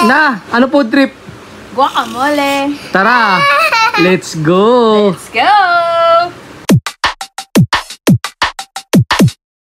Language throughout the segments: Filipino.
Na, ano food trip? Guacamole. Tara, let's go! Let's go!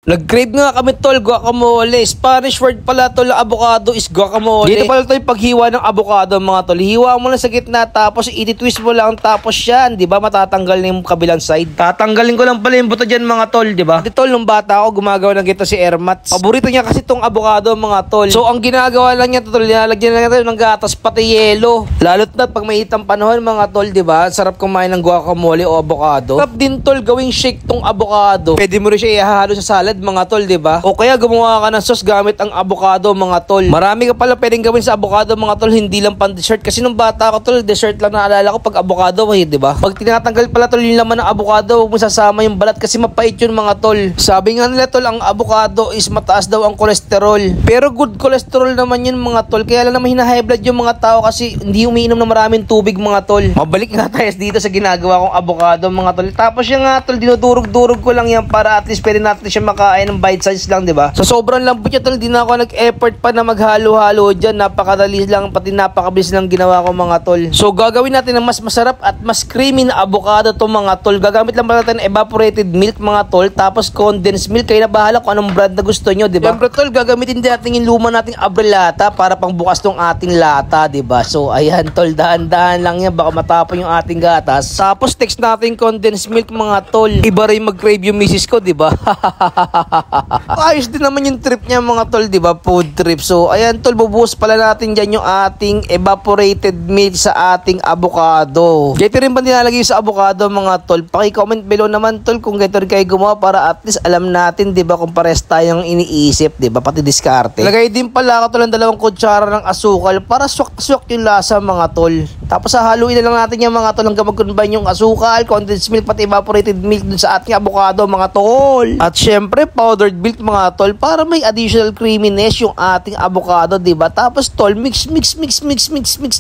Nag-crave nga kami tol, guacamole. Spanish word pala tol, avocado is guacamole. Dito pala tol yung paghiwa ng avocado mga tol. Hiwa mo lang sa gitna tapos iti-twist mo lang tapos yan, 'di ba? Matatanggal na yung kabilang side. Tatanggalin ko lang pala yung buto diyan mga tol, 'di ba? Dito tol nung bata ako gumagawa ng gito si Ermats. Paborito niya kasi tong avocado mga tol. So ang ginagawa lang niya tol, nilalagyan lang niya ng gatas pati yelo. Lalo't na pag may itang panahon mga tol, 'di ba? Sarap kumain ng guacamole o avocado. Sarap din tol gawing shake tong avocado. Pwede mo rin siya ihahalo sa salad mga tol, 'di ba? O kaya gumawa ka ng sauce gamit ang avocado mga tol. Marami ka pala pwedeng gawin sa avocado mga tol, hindi lang pan dessert kasi nung bata ako tol, dessert lang naalala ko pag avocado, 'di ba? Pag tinatanggal pala tol yung laman ng avocado, huwag mo sasama yung balat kasi mapait yun mga tol. Sabi nga nila tol, ang avocado is mataas daw ang kolesterol. Pero good cholesterol naman yun mga tol. Kaya lang naman hina-high blood yung mga tao kasi hindi umiinom ng maraming tubig mga tol. Mabalik nga tayo dito sa ginagawa kong avocado mga tol. Tapos yung nga tol, dinudurog-durog ko lang yan para at least pwede natin siya makain ng bite size lang, 'di ba? So sobrang lambot niya tol, di na ako nag-effort pa na maghalo-halo diyan. Napakadali lang pati napakabilis lang ginawa ko mga tol. So gagawin natin ng mas masarap at mas creamy na avocado to mga tol. Gagamit lang pala natin evaporated milk mga tol, tapos condensed milk. Kayo na bahala kung anong brand na gusto nyo, 'di ba? Siyempre tol, gagamitin din natin yung luma nating abrelata para pangbukas tong ating lata, 'di ba? So ayan tol, dahan-dahan lang yan, baka matapon yung ating gatas. Tapos text natin condensed milk mga tol. Iba rin mag-crave yung misis ko, 'di ba? Ayos din naman yung trip niya mga tol, 'di ba? Food trip. So ayan tol, bubuhos pala natin diyan yung ating evaporated milk sa ating avocado. Dito rin ba nilalagay sa avocado mga tol? Paki-comment below naman tol kung gaito rin kayo gumawa para at least alam natin, 'di ba, kung pares tayong iniisip, 'di ba? Pati diskarte. Lagay din pala ako tol ng 2 kutsara ng asukal para swak-swak yung lasa mga tol. Tapos hahaluin na lang natin yung mga tol hanggang mag-combine yung asukal, condensed milk pati evaporated milk dun sa ating avocado mga tol. At syempre powdered milk mga tol para may additional creaminess yung ating avocado, 'di ba? Tapos tol, mix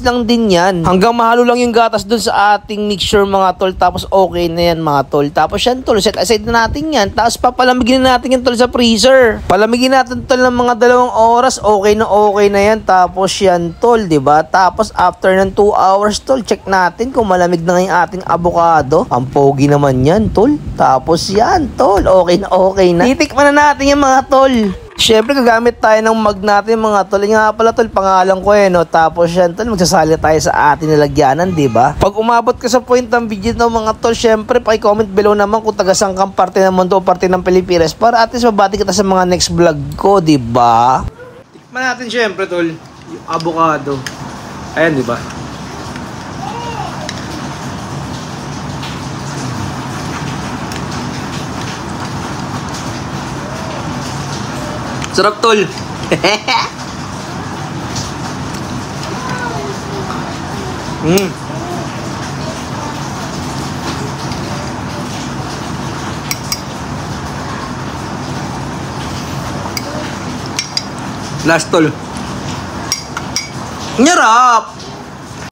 lang din 'yan. Hanggang mahalo lang yung gatas dun sa ating mixture mga tol. Tapos okay na 'yan mga tol. Tapos yan tol, set aside na natin 'yan. Tapos papalamigin na natin 'yan tol sa freezer. Palamigin natin tol ng mga 2 oras. Okay na 'yan. Tapos yan tol, 'di ba? Tapos after ng 2 hours tol, check natin kung malamig na yung ating avocado. Ang pogi naman 'yan tol. Tapos yan tol, okay na. Titikman na natin yung mga tol. Siyempre gagamit tayo ng mug natin mga tol. Yung nga pala tol, pangalan ko no. Tapos yan tol, magsasali tayo sa ating nilagyanan, 'di ba? Pag umabot ka sa point ng video ng mga tol, siyempre paki-comment below naman kung taga saan kang parte ng mundo o parte ng Pilipinas para at least mabati kita sa mga next vlog ko, 'di ba? Tikman natin siyempre tol, yung avocado. Ayan, 'di ba? Sarap tol. Last tol. Nyarap.